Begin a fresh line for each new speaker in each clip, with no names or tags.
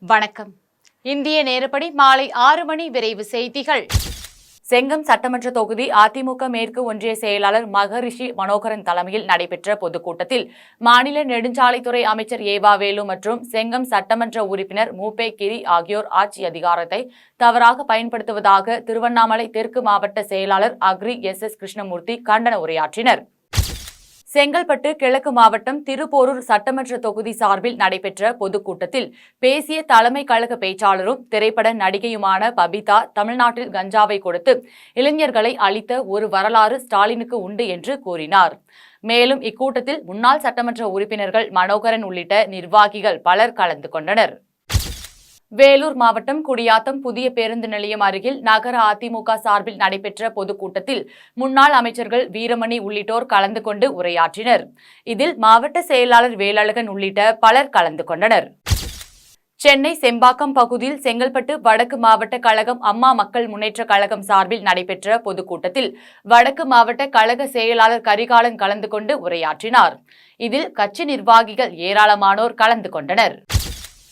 வணக்கம். இந்திய நேரப்படி மாலை 6 மணி விரைவு செய்திகள். செங்கம் சட்டமன்ற தொகுதி அதிமுக மேற்கு ஒன்றிய செயலாளர் மகரிஷி மனோகரன் தலைமையில் நடைபெற்ற பொதுக்கூட்டத்தில் மாநில நெடுஞ்சாலைத்துறை அமைச்சர் ஏவா வேலு மற்றும் செங்கம் சட்டமன்ற உறுப்பினர் மூபே கிரி ஆகியோர் ஆட்சி அதிகாரத்தை தவறாக பயன்படுத்துவதாக திருவண்ணாமலை தெற்கு மாவட்ட செயலாளர் அக்ரி எஸ் கிருஷ்ணமூர்த்தி கண்டன உரையாற்றினர். செங்கல்பட்டு கிழக்கு மாவட்டம் திருப்போரூர் சட்டமன்ற தொகுதி சார்பில் நடைபெற்ற பொதுக்கூட்டத்தில் பேசிய தலைமை கழக பேச்சாளரும் திரைப்பட நடிகையுமான பபிதா தமிழ்நாட்டில் கஞ்சாவை கொடுத்து இளைஞர்களை அளித்த ஒரு வரலாறு ஸ்டாலினுக்கு உண்டு என்று கூறினார். மேலும் இக்கூட்டத்தில் முன்னாள் சட்டமன்ற உறுப்பினர்கள் மனோகரன் உள்ளிட்ட நிர்வாகிகள் பலர் கலந்து கொண்டனர். வேலூர் மாவட்டம் குடியாத்தம் புதிய பேருந்து நிலையம் அருகில் நகர அதிமுக சார்பில் நடைபெற்ற பொதுக்கூட்டத்தில் முன்னாள் அமைச்சர்கள் வீரமணி உள்ளிட்டோர் கலந்து கொண்டு உரையாற்றினர். இதில் மாவட்ட செயலாளர் வேலழகன் உள்ளிட்ட பலர் கலந்து கொண்டனர். சென்னை செம்பாக்கம் பகுதியில் செங்கல்பட்டு வடக்கு மாவட்ட கழகம் அம்மா மக்கள் முன்னேற்ற கழகம் சார்பில் நடைபெற்ற பொதுக்கூட்டத்தில் வடக்கு மாவட்ட கழக செயலாளர் கரிகாலன் கலந்து கொண்டு உரையாற்றினார். இதில் கட்சி நிர்வாகிகள் ஏராளமானோர் கலந்து கொண்டனர்.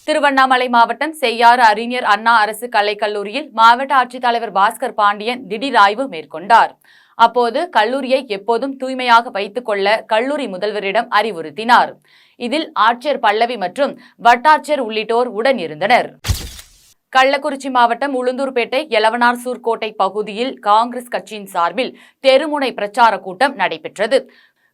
திருவண்ணாமலை மாவட்டம் செய்யாறு அறிஞர் அண்ணா அரசு கலைக்கல்லூரியில் மாவட்ட ஆட்சித்தலைவர் பாஸ்கர் பாண்டியன் திடீர் ஆய்வு மேற்கொண்டார். அப்போது கல்லூரியை எப்போதும் தூய்மையாக வைத்துக் கொள்ள கல்லூரி முதல்வரிடம் அறிவுறுத்தினார். இதில் ஆட்சியர் பல்லவி மற்றும் வட்டாட்சியர் உள்ளிட்டோர் உடன் இருந்தனர். கள்ளக்குறிச்சி மாவட்டம் உளுந்தூர்பேட்டை எலவனார்சூர் கோட்டை பகுதியில் காங்கிரஸ் கட்சியின் சார்பில் தெருமுனை பிரச்சார கூட்டம் நடைபெற்றது.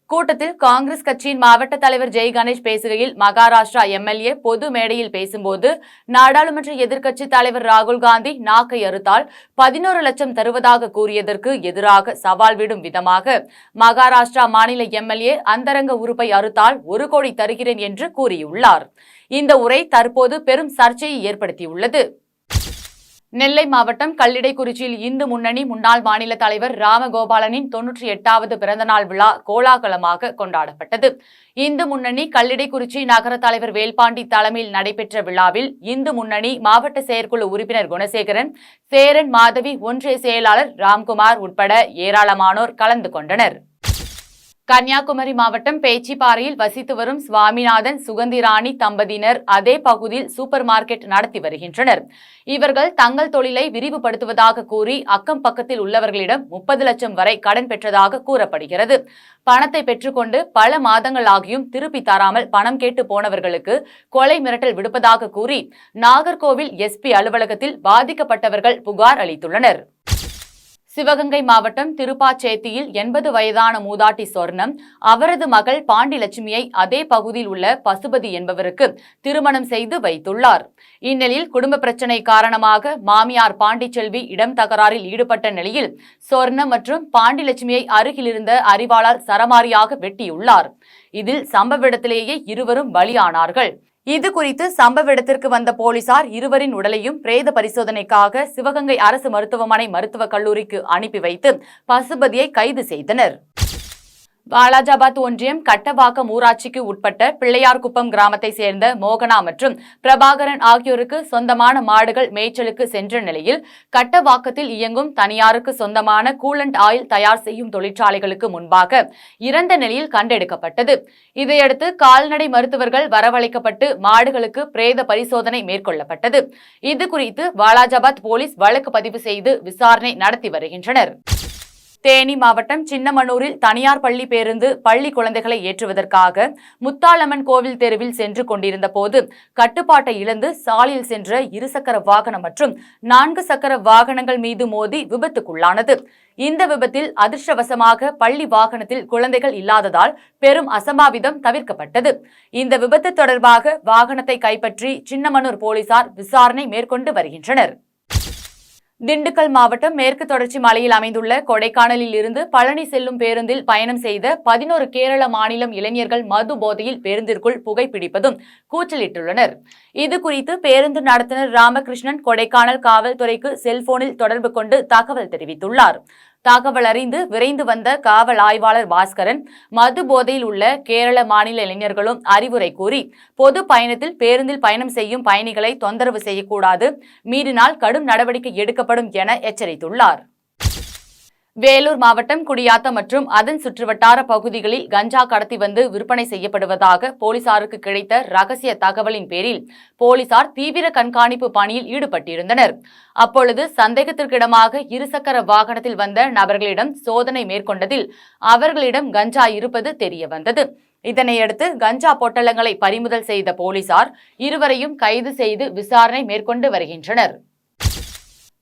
கூட்டத்தில் காங்கிரஸ் கட்சியின் மாவட்ட தலைவர் ஜெய் கணேஷ் பேசுகையில் மகாராஷ்டிரா எம்எல்ஏ பொது மேடையில் பேசும்போது நாடாளுமன்ற எதிர்க்கட்சி தலைவர் ராகுல் காந்தி நாக்கை அறுத்தால் 11 லட்சம் தருவதாக கூறியதற்கு எதிராக சவால் விடும் விதமாக மகாராஷ்டிரா மாநில எம்எல்ஏ அந்தரங்க உறுப்பை அறுத்தால் 1 கோடி தருகிறேன் என்று கூறியுள்ளார். இந்த உரை தற்போது பெரும் சர்ச்சையை ஏற்படுத்தியுள்ளது. நெல்லை மாவட்டம் கல்லிடைக்குறிச்சியில் இந்து முன்னணி முன்னாள் மாநில தலைவர் ராமகோபாலனின் 98வது பிறந்தநாள் விழா கோலாகலமாக கொண்டாடப்பட்டது. இந்து முன்னணி கல்லிடைக்குறிச்சி நகர தலைவர் வேல்பாண்டி தலைமையில் நடைபெற்ற விழாவில் இந்து முன்னணி மாவட்ட செயற்குழு உறுப்பினர் குணசேகரன், சேரன் மாதவி ஒன்றிய செயலாளர் ராம்குமார் உட்பட ஏராளமானோர் கலந்து கொண்டனர். கன்னியாகுமரி மாவட்டம் பேச்சிப்பாறையில் வசித்து வரும் சுவாமிநாதன் சுகந்திராணி தம்பதியினர் அதே பகுதியில் சூப்பர் மார்க்கெட் நடத்தி வருகின்றனர். இவர்கள் தங்கள் தொழிலை விரிவுபடுத்துவதாக கூறி அக்கம் பக்கத்தில் உள்ளவர்களிடம் 30 லட்சம் வரை கடன் பெற்றதாக கூறப்படுகிறது. பணத்தை பெற்றுக்கொண்டு பல மாதங்கள் ஆகியும் திருப்பி தராமல் பணம் கேட்டு போனவர்களுக்கு கொலை மிரட்டல் விடுப்பதாக கூறி நாகர்கோவில் எஸ்பி அலுவலகத்தில் பாதிக்கப்பட்டவர்கள் புகார் அளித்துள்ளனர். சிவகங்கை மாவட்டம் திருப்பாச்சேத்தியில் 80 வயதான மூதாட்டி சொர்ணம் அவரது மகள் பாண்டிலட்சுமியை அதே பகுதியில் உள்ள பசுபதி என்பவருக்கு திருமணம் செய்து வைத்துள்ளார். இந்நிலையில் குடும்ப பிரச்சினை காரணமாக மாமியார் பாண்டிச்செல்வி இடம் தகராறில் ஈடுபட்ட நிலையில் சொர்ணம் மற்றும் பாண்டிலட்சுமியை அருகிலிருந்த அரிவாளால் சரமாரியாக வெட்டியுள்ளார். இதில் சம்பவ இடத்திலேயே இருவரும் பலியானார்கள். இது குறித்து சம்பவ இடத்திற்கு வந்த போலீசார் இருவரின் உடலையும் பிரேத பரிசோதனைக்காக சிவகங்கை அரசு மருத்துவமனை மருத்துவக் கல்லூரிக்கு அனுப்பி வைத்து பசுபதியை கைது செய்தனர். வாலாஜாபாத் ஒன்றியம் கட்டவாக்கம் ஊராட்சிக்கு உட்பட்ட பிள்ளையார்குப்பம் கிராமத்தை சேர்ந்த மோகனா மற்றும் பிரபாகரன் ஆகியோருக்கு சொந்தமான மாடுகள் மேய்ச்சலுக்கு சென்ற நிலையில் கட்டவாக்கத்தில் இயங்கும் தனியாருக்கு சொந்தமான கூலண்ட் ஆயில் தயார் செய்யும் தொழிற்சாலைகளுக்கு முன்பாக இறந்த நிலையில் கண்டெடுக்கப்பட்டது. இதையடுத்து கால்நடை மருத்துவர்கள் வரவழைக்கப்பட்டு மாடுகளுக்கு பிரேத பரிசோதனை மேற்கொள்ளப்பட்டது. இதுகுறித்து வாலாஜாபாத் போலீஸ் வழக்கு பதிவு செய்து விசாரணை நடத்தி வருகின்றனர். தேனி மாவட்டம் சின்னமனூரில் தனியார் பள்ளி பேருந்து பள்ளி குழந்தைகளை ஏற்றுவதற்காக முத்தாளம்மன் கோவில் தெருவில் சென்று கொண்டிருந்த போது கட்டுப்பாட்டை இழந்து சாலையில் சென்ற 2 சக்கர வாகனம் மற்றும் 4 சக்கர வாகனங்கள் மீது மோதி விபத்துக்குள்ளானது. இந்த விபத்தில் அதிர்ஷ்டவசமாக பள்ளி வாகனத்தில் குழந்தைகள் இல்லாததால் பெரும் அசம்பாவிதம் தவிர்க்கப்பட்டது. இந்த விபத்து தொடர்பாக வாகனத்தை கைப்பற்றி சின்னமனூர் போலீசார் விசாரணை மேற்கொண்டு வருகின்றனர். திண்டுக்கல் மாவட்டம் மேற்கு தொடர்ச்சி மலையில் அமைந்துள்ள கொடைக்கானலில் இருந்து பழனி செல்லும் பேருந்தில் பயணம் செய்த 11 கேரள மாநிலம் இளைஞர்கள் மது போதையில் பேருந்திற்குள் புகைப்பிடிப்பதும் கூச்சலிட்டுள்ளனர். இதுகுறித்து பேருந்து நடத்துனர் ராமகிருஷ்ணன் கொடைக்கானல் காவல்துறைக்கு செல்போனில் தொடர்பு கொண்டு தகவல் தெரிவித்துள்ளார். தகவல் அறிந்து விரைந்து வந்த காவல் ஆய்வாளர் பாஸ்கரன் மது போதையில் உள்ள கேரள மாநில இளைஞர்களும் அறிவுரை கூறி பொது பயணத்தில் பேருந்தில் பயணம் செய்யும் பயணிகளை தொந்தரவு செய்யக்கூடாது, மீறினால் கடும் நடவடிக்கை எடுக்கப்படும் என எச்சரித்துள்ளார். வேலூர் மாவட்டம் குடியாத்தம் மற்றும் அதன் சுற்றுவட்டார பகுதிகளில் கஞ்சா கடத்தி வந்து விற்பனை செய்யப்படுவதாக போலீசாருக்கு கிடைத்த ரகசிய தகவலின் பேரில் போலீசார் தீவிர கண்காணிப்பு பணியில் ஈடுபட்டிருந்தனர். அப்பொழுது சந்தேகத்திற்கிடமாக இருசக்கர வாகனத்தில் வந்த நபர்களிடம் சோதனை மேற்கொண்டதில் அவர்களிடம் கஞ்சா இருப்பது தெரியவந்தது. இதனையடுத்து கஞ்சா பொட்டலங்களை பறிமுதல் செய்த போலீசார் இருவரையும் கைது செய்து விசாரணை மேற்கொண்டு வருகின்றனர்.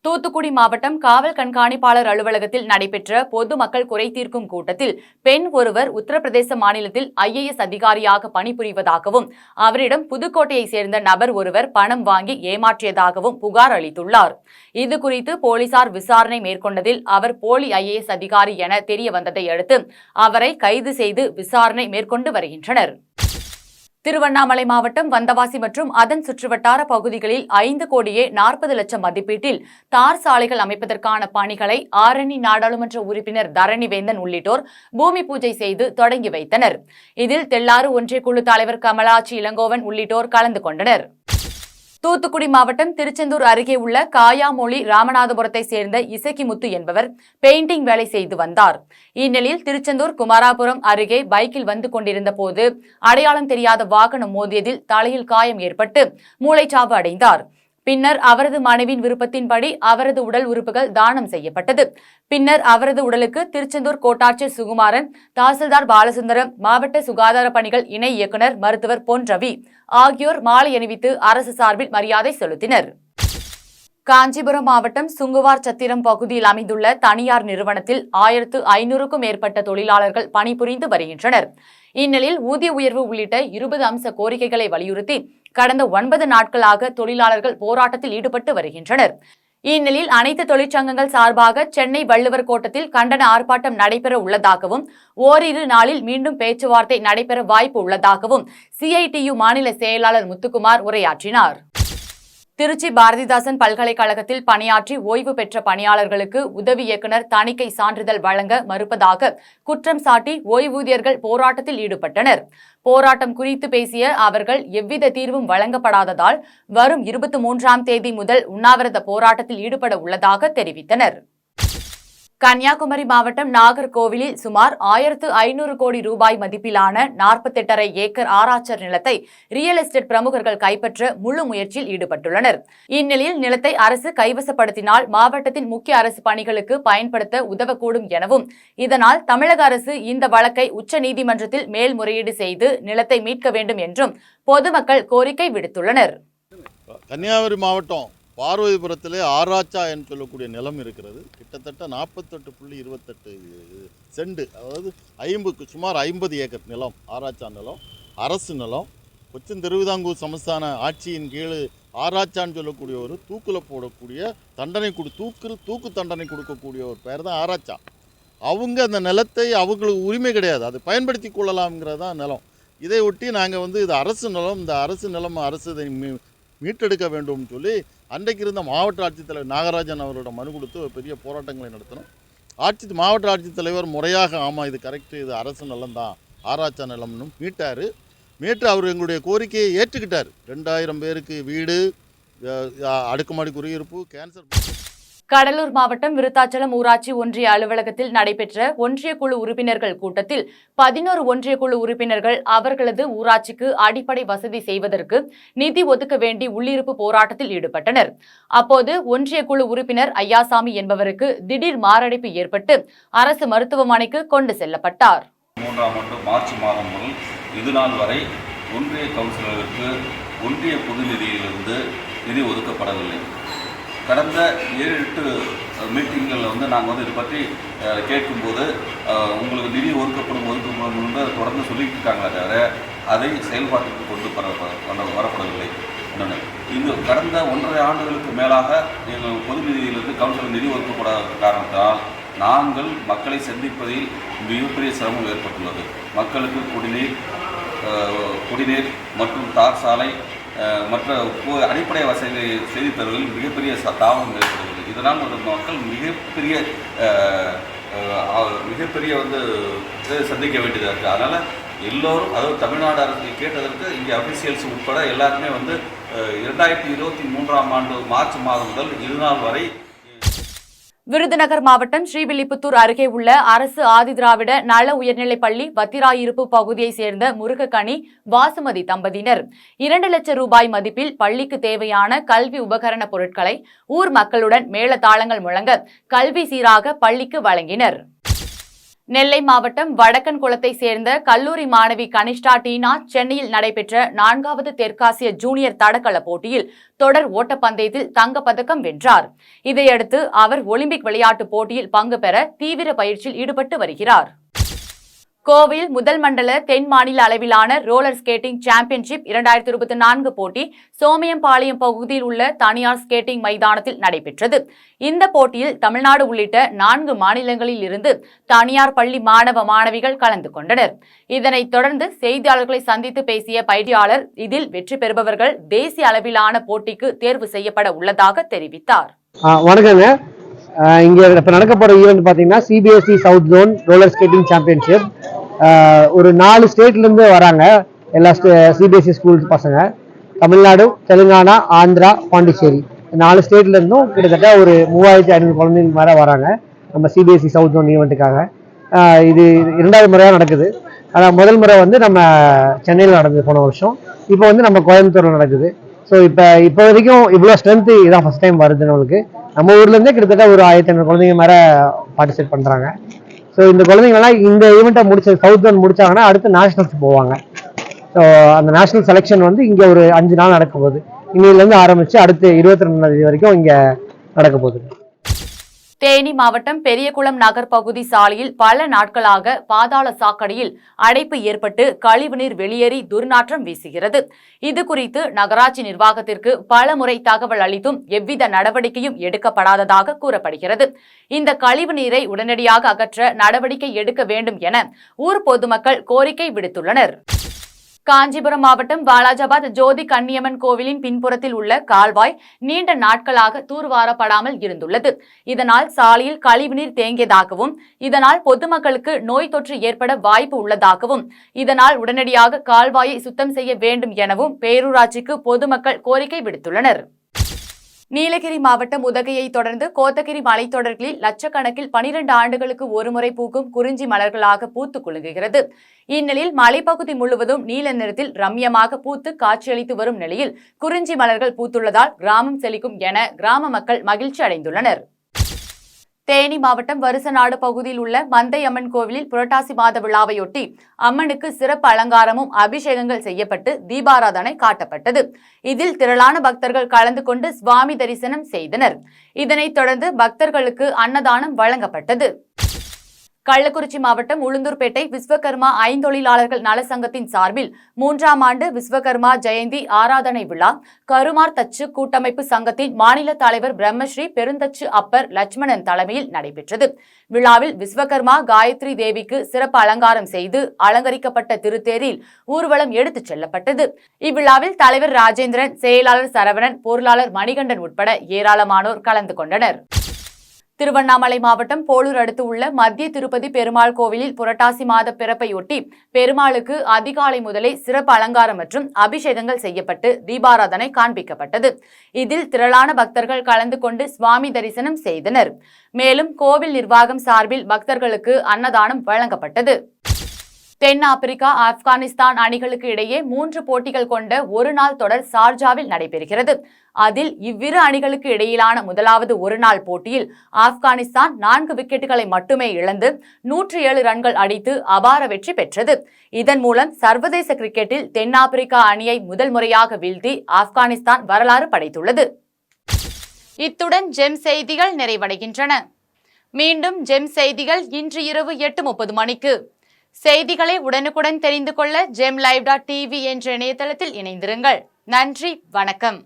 தூத்துக்குடி மாவட்டம் காவல் கண்காணிப்பாளர் அலுவலகத்தில் நடைபெற்ற பொதுமக்கள் குறை தீர்க்கும் கூட்டத்தில் பெண் ஒருவர் உத்தரப்பிரதேச மாநிலத்தில் IAS அதிகாரியாக பணிபுரிவதாகவும் அவரிடம் புதுக்கோட்டையை சேர்ந்த நபர் ஒருவர் பணம் வாங்கி ஏமாற்றியதாகவும் புகார் அளித்துள்ளார். இதுகுறித்து போலீசார் விசாரணை மேற்கொண்டதில் அவர் போலி IAS அதிகாரி என தெரிய வந்ததை அடுத்து அவரை கைது செய்து விசாரணை மேற்கொண்டு வருகின்றனர். திருவண்ணாமலை மாவட்டம் வந்தவாசி மற்றும் அதன் சுற்றுவட்டார பகுதிகளில் 5 கோடியே 40 லட்சம் மதிப்பீட்டில் தார் சாலைகள் அமைப்பதற்கான பணிகளை ஆரணி நாடாளுமன்ற உறுப்பினர் தரணிவேந்தன் உள்ளிட்டோர் பூமி பூஜை செய்து தொடங்கி வைத்தனர். இதில் தெள்ளாறு ஒன்றிய குழு தலைவர் கமலாட்சி இளங்கோவன் உள்ளிட்டோர் கலந்து கொண்டனர். தூத்துக்குடி மாவட்டம் திருச்செந்தூர் அருகே உள்ள காயாமொழி ராமநாதபுரத்தை சேர்ந்த இசக்கிமுத்து என்பவர் பெயிண்டிங் வேலை செய்து வந்தார். இந்நிலையில் திருச்செந்தூர் குமாராபுரம் அருகே பைக்கில் வந்து கொண்டிருந்த போது அடையாளம் தெரியாத வாகனம் மோதியதில் தலையில் காயம் ஏற்பட்டு மூளைச்சாவு அடைந்தார். பின்னர் அவரது மனைவியின் விருப்பத்தின்படி அவரது உடல் உறுப்புகள் தானம் செய்யப்பட்டது. பின்னர் அவரது உடலுக்கு திருச்செந்தூர் கோட்டாட்சியர் சுகுமாரன், தாசில்தார் பாலசுந்தரம், மாவட்ட சுகாதார பணிகள் இணை இயக்குநர் மருத்துவர் பொன் ரவி ஆகியோர் மாலை அணிவித்து அரசு சார்பில் மரியாதை செலுத்தினர். காஞ்சிபுரம் மாவட்டம் சுங்குவார் சத்திரம் பகுதியில் அமைந்துள்ள தனியார் நிறுவனத்தில் 1500க்கும் மேற்பட்ட தொழிலாளர்கள் பணிபுரிந்து வருகின்றனர். இந்நிலையில் ஊதிய உயர்வு உள்ளிட்ட 20 அம்ச கோரிக்கைகளை வலியுறுத்தி கடந்த 9 நாட்களாக தொழிலாளர்கள் போராட்டத்தில் ஈடுபட்டு வருகின்றனர். இந்நிலையில் அனைத்து தொழிற்சங்கங்கள் சார்பாக சென்னை வள்ளுவர் கோட்டத்தில் கண்டன ஆர்ப்பாட்டம் நடைபெற உள்ளதாகவும் ஓரிரு நாளில் மீண்டும் பேச்சுவார்த்தை நடைபெற வாய்ப்பு உள்ளதாகவும் CITU மாநில செயலாளர் முத்துக்குமார் உரையாற்றினார். திருச்சி பாரதிதாசன் பல்கலைக்கழகத்தில் பணியாற்றி ஓய்வு பெற்ற பணியாளர்களுக்கு உதவி இயக்குநர் தணிக்கை சான்றிதழ் வழங்க மறுப்பதாக குற்றம் சாட்டி ஓய்வூதியர்கள் போராட்டத்தில் ஈடுபட்டனர். போராட்டம் குறித்து பேசிய அவர்கள் எவ்வித தீர்வும் வழங்கப்படாததால் வரும் 23ஆம் தேதி முதல் உண்ணாவிரத போராட்டத்தில் ஈடுபட உள்ளதாக தெரிவித்தனர். கன்னியாகுமரி மாவட்டம் நாகர்கோவிலில் சுமார் 1500 கோடி ரூபாய் மதிப்பிலான 48.5 ஏக்கர் ஆராய்ச்சர் நிலத்தை ரியல் எஸ்டேட் பிரமுகர்கள் கைப்பற்ற முழு முயற்சியில் ஈடுபட்டுள்ளனர். இந்நிலையில் நிலத்தை அரசு கைவசப்படுத்தினால் மாவட்டத்தின் முக்கிய அரசு பணிகளுக்கு பயன்படுத்த உதவக்கூடும் எனவும் இதனால் தமிழக அரசு இந்த வழக்கை உச்சநீதிமன்றத்தில் மேல்முறையீடு செய்து நிலத்தை மீட்க வேண்டும் என்றும் பொதுமக்கள் கோரிக்கை விடுத்துள்ளனர்.
கன்னியாகுமரி மாவட்டம் பார்வதிபுரத்திலே ஆராய்ச்சா என்று சொல்லக்கூடிய நிலம் இருக்கிறது. கிட்டத்தட்ட 48.28 சென்ட், அதாவது சுமார் 50 ஏக்கர் நிலம் ஆராய்ச்சா நிலம், அரசு நிலம். கொச்சின் திருவிதாங்கூர் சமஸ்தான ஆட்சியின் கீழ் ஆராய்ச்சான்னு சொல்லக்கூடிய ஒரு தூக்கில் போடக்கூடிய தூக்கு தண்டனை கொடுக்கக்கூடிய ஒரு பெயர் தான் ஆராய்ச்சா. அவங்க அந்த நிலத்தை அவங்களுக்கு உரிமை கிடையாது, அதை பயன்படுத்தி கொள்ளலாம்ங்கிறது தான் நிலம். இதை ஒட்டி நாங்கள் இது அரசு நிலம், இந்த அரசு நிலம் அரசு இதை மீட்டெடுக்க வேண்டும் சொல்லி அன்றைக்கு இருந்த மாவட்ட ஆட்சித்தலைவர் நாகராஜன் அவரோட மனு கொடுத்து பெரிய போராட்டங்களை நடத்தினோம். மாவட்ட ஆட்சித்தலைவர் முறையாக ஆமாம் இது கரெக்டு, இது அரசு நிலம்தான், ஆராய்ச்சா நிலம்னு மீட்டு அவர் எங்களுடைய கோரிக்கையை ஏற்றுக்கிட்டார். 2000 பேருக்கு வீடு, அடுக்குமாடி குடியிருப்பு, கேன்சர்.
கடலூர் மாவட்டம் விருத்தாச்சலம் ஊராட்சி ஒன்றிய அலுவலகத்தில் நடைபெற்ற ஒன்றிய குழு உறுப்பினர்கள் கூட்டத்தில் 11 ஒன்றிய குழு உறுப்பினர்கள் அவர்களது ஊராட்சிக்கு அடிப்படை வசதி செய்வதற்கு நிதி ஒதுக்க வேண்டி உள்ளிருப்பு போராட்டத்தில் ஈடுபட்டனர். அப்போது ஒன்றிய குழு உறுப்பினர் ஐயாசாமி என்பவருக்கு திடீர் மாரடைப்பு ஏற்பட்டு அரசு மருத்துவமனைக்கு கொண்டு செல்லப்பட்டார்.
3ஆம் ஆண்டு மார்ச் மாதம் முதல் இதுநாள் வரை ஒன்றிய கவுன்சிலருக்கு ஒன்றிய பொது நிதியிலிருந்து நிதி ஒதுக்கப்படவில்லை. கடந்த 7-8 மீட்டிங்களில் நாங்கள் இதை பற்றி கேட்கும்போது உங்களுக்கு நிதி ஒதுக்கப்படும் தொடர்ந்து சொல்லிட்டு இருக்காங்களே தவிர அதை செயல்பாட்டுக்கு கொண்டு வரப்படவில்லை. இது கடந்த 1.5 ஆண்டுகளுக்கு மேலாக எங்கள் பொது நிதியிலிருந்து கவுன்சிலர் நிதி ஒதுக்கப்படாத காரணத்தால் நாங்கள் மக்களை சந்திப்பதில் மிகப்பெரிய சிரமம் ஏற்பட்டுள்ளது. மக்களுக்கு குடிநீர் மற்றும் தார் சாலை மற்ற அடிப்படை வசதி செய்தி தருவதில் மிகப்பெரிய தாமதம் ஏற்படுகிறது. இதனால் மக்கள் மிகப்பெரிய சந்திக்க வேண்டியதாக இருக்குது. அதனால் எல்லோரும், அதாவது தமிழ்நாடு அரசு கேட்டதற்கு இங்கே அஃபிஷியல்ஸ் உட்பட எல்லாருமே 2023ஆம் ஆண்டு மார்ச் மாதம் முதல் இதுநாள் வரை
விருதுநகர் மாவட்டம் ஸ்ரீவில்லிபுத்தூர் அருகே உள்ள அரசு ஆதிதிராவிட நல உயர்நிலைப் பள்ளி வத்திராயிருப்பு பகுதியைச் சேர்ந்த முருகக்கனி வாசுமதி தம்பதியினர் 2 லட்சம் ரூபாய் மதிப்பில் பள்ளிக்கு தேவையான கல்வி உபகரண பொருட்களை ஊர் மக்களுடன் மேளதாளங்கள் முழங்க கல்வி சீராக பள்ளிக்கு வழங்கினர். நெல்லை மாவட்டம் வடக்கன்குளத்தை சேர்ந்த கல்லூரி மாணவி கனிஷ்டா டீனா சென்னையில் நடைபெற்ற 4வது தெற்காசிய ஜூனியர் தடகள போட்டியில் தொடர் ஓட்டப்பந்தயத்தில் தங்கப்பதக்கம் வென்றார். இதையடுத்து அவர் ஒலிம்பிக் விளையாட்டுப் போட்டியில் பங்கு பெற தீவிர பயிற்சியில் ஈடுபட்டு வருகிறார். கோவையில் முதல் மண்டல தென் மாநில அளவிலான ரோலர் ஸ்கேட்டிங் சாம்பியன்ஷிப் 2024 போட்டி சோமயம்பாளையம் பகுதியில் உள்ள தனியார் ஸ்கேட்டிங் மைதானத்தில் நடைபெற்றது. இந்த போட்டியில் தமிழ்நாடு உள்ளிட்ட 4 மாநிலங்களில் இருந்து தனியார் பள்ளி மாணவ மாணவிகள் கலந்து கொண்டனர். இதனைத் தொடர்ந்து செய்தியாளர்களை சந்தித்து பேசிய பயிற்சியாளர் இதில் வெற்றி பெறுபவர்கள் தேசிய அளவிலான போட்டிக்கு தேர்வு செய்யப்பட உள்ளதாக தெரிவித்தார்.
வணக்கங்க. இங்கே இப்போ நடக்க போகிற ஈவெண்ட் பார்த்தீங்கன்னா CBSE south zone roller skating championship. ஒரு 4 ஸ்டேட்லேருந்து வராங்க. எல்லா சிபிஎஸ்இ ஸ்கூல் பசங்க தமிழ்நாடு, தெலுங்கானா, ஆந்திரா, பாண்டிச்சேரி 4 ஸ்டேட்லேருந்தும் கிட்டத்தட்ட ஒரு 3500 குழந்தைங்க மேலே வராங்க நம்ம சிபிஎஸ்இ சவுத் ஜோன் ஈவெண்ட்டுக்காக. இது 2வது முறையாக நடக்குது. ஆனால் முதல் முறை வந்து நம்ம சென்னையில் நடந்தது போன வருஷம். இப்போ வந்து நம்ம கோயம்புத்தூரில் நடக்குது. ஸோ இப்போ வரைக்கும் இவ்வளோ ஸ்ட்ரென்த்து இதான் ஃபஸ்ட் டைம் வருது நம்மளுக்கு. நம்ம ஊர்லேருந்தே கிட்டத்தட்ட ஒரு 1500 குழந்தைங்க மேலே பார்ட்டிசிபேட் பண்ணுறாங்க. ஸோ இந்த குழந்தைங்கலாம் இந்த ஈவெண்ட்டை சவுத் ஜோன் முடிச்சாங்கன்னா அடுத்து நேஷனல்ஸ் போவாங்க. ஸோ அந்த நேஷனல் செலெக்ஷன் வந்து இங்கே ஒரு 5 நாள் நடக்க போகுது. இன்னிலேருந்து ஆரம்பித்து அடுத்து 22 வரைக்கும் இங்கே நடக்க போகுது.
தேனி மாவட்டம் பெரியகுளம் நகர் பகுதி சாலையில் பல நாட்களாக பாதாள சாக்கடையில் அடைப்பு ஏற்பட்டு கழிவுநீர் வெளியேறி துர்நாற்றம் வீசுகிறது. இது குறித்து நகராட்சி நிர்வாகத்திற்கு பல முறை தகவல் அளித்தும் எவ்வித நடவடிக்கையும் எடுக்கப்படாததாக கூறப்படுகிறது. இந்த கழிவு நீரை உடனடியாக அகற்ற நடவடிக்கை எடுக்க வேண்டும் என ஊர் பொதுமக்கள் கோரிக்கை விடுத்துள்ளனர். காஞ்சிபுரம் மாவட்டம் வாலாஜாபாத் ஜோதி கன்னியம்மன் கோவிலின் பின்புறத்தில் உள்ள கால்வாய் நீண்ட நாட்களாக தூர்வாரப்படாமல் இருந்துள்ளது. இதனால் சாலையில் கழிவுநீர் தேங்கியதாகவும் இதனால் பொதுமக்களுக்கு நோய் தொற்று ஏற்பட வாய்ப்பு உள்ளதாகவும் இதனால் உடனடியாக கால்வாயை சுத்தம் செய்ய வேண்டும் எனவும் பேரூராட்சிக்கு பொதுமக்கள் கோரிக்கை விடுத்துள்ளனர். நீலகிரி மாவட்டம் உதகையை தொடர்ந்து கோத்தகிரி மலைத்தொடர்களில் லட்சக்கணக்கில் 12 ஆண்டுகளுக்கு ஒருமுறை பூக்கும் குறிஞ்சி மலர்களாக பூத்து குலுங்குகிறது. இந்நிலையில் மலைப்பகுதி முழுவதும் நீல நிறத்தில் ரம்யமாக பூத்து காட்சியளித்து வரும் நிலையில் குறிஞ்சி மலர்கள் பூத்துள்ளதால் கிராமம் செழிக்கும் என கிராம மக்கள் மகிழ்ச்சி அடைந்துள்ளனர். தேனி மாவட்டம் வருசநாடு பகுதியில் உள்ள மந்தையம்மன் கோவிலில் புரட்டாசி மாத விழாவையொட்டி அம்மனுக்கு சிறப்பு அலங்காரமும் அபிஷேகங்கள் செய்யப்பட்டு தீபாராதனை காட்டப்பட்டது. இதில் திரளான பக்தர்கள் கலந்து கொண்டு சுவாமி தரிசனம் செய்தனர். இதனைத் தொடர்ந்து பக்தர்களுக்கு அன்னதானம் வழங்கப்பட்டது. கள்ளக்குறிச்சி மாவட்டம் உளுந்தூர்பேட்டை விஸ்வகர்மா ஐந்தொழிலாளர்கள் நலசங்கத்தின் சார்பில் 3ஆம் ஆண்டு விஸ்வகர்மா ஜெயந்தி ஆராதனை விழா கருமார் தச்சு கூட்டமைப்பு சங்கத்தின் மாநில தலைவர் பிரம்மஸ்ரீ பெருந்தச்சு அப்பர் லட்சுமணன் தலைமையில் நடைபெற்றது. விழாவில் விஸ்வகர்மா காயத்ரி தேவிக்கு சிறப்பு அலங்காரம் செய்து அலங்கரிக்கப்பட்ட திருத்தேரில் ஊர்வலம் எடுத்துச் செல்லப்பட்டது. இவ்விழாவில் தலைவர் ராஜேந்திரன், செயலாளர் சரவணன், பொருளாளர் மணிகண்டன் உட்பட ஏராளமானோர் கலந்து கொண்டனர். திருவண்ணாமலை மாவட்டம் போலூர் அடுத்து உள்ள மத்திய திருப்பதி பெருமாள் கோவிலில் புரட்டாசி மாத பிறப்பையொட்டி பெருமாளுக்கு அதிகாலை முதலே சிறப்பு அலங்காரம் மற்றும் அபிஷேகங்கள் செய்யப்பட்டு தீபாராதனை காண்பிக்கப்பட்டது. இதில் திரளான பக்தர்கள் கலந்து கொண்டு சுவாமி தரிசனம் செய்தனர். மேலும் கோவில் நிர்வாகம் சார்பில் பக்தர்களுக்கு அன்னதானம் வழங்கப்பட்டது. தென் ஆப்பிரிக்கா, ஆப்கானிஸ்தான் அணிகளுக்கு இடையே 3 போட்டிகள் கொண்ட ஒருநாள் தொடர் சார்ஜாவில் நடைபெறுகிறது. அதில் இவ்விரு அணிகளுக்கு இடையிலான முதலாவது ஒருநாள் போட்டியில் ஆப்கானிஸ்தான் 4 விக்கெட்டுகளை மட்டுமே இழந்து 107 ரன்கள் அடித்து அபார வெற்றி பெற்றது. இதன் மூலம் சர்வதேச கிரிக்கெட்டில் தென்னாப்பிரிக்கா அணியை முதல் முறையாக வீழ்த்தி ஆப்கானிஸ்தான் வரலாறு படைத்துள்ளது. இத்துடன் ஜெம் செய்திகள் நிறைவடைகின்றன. மீண்டும் ஜெம் செய்திகள் இன்று இரவு 8:30 மணிக்கு. செய்திகளை உடனுக்குடன் தெரிந்து கொள்ள GemLive.tv என்ற இணையதளத்தில் இணைந்திருங்கள். நன்றி, வணக்கம்.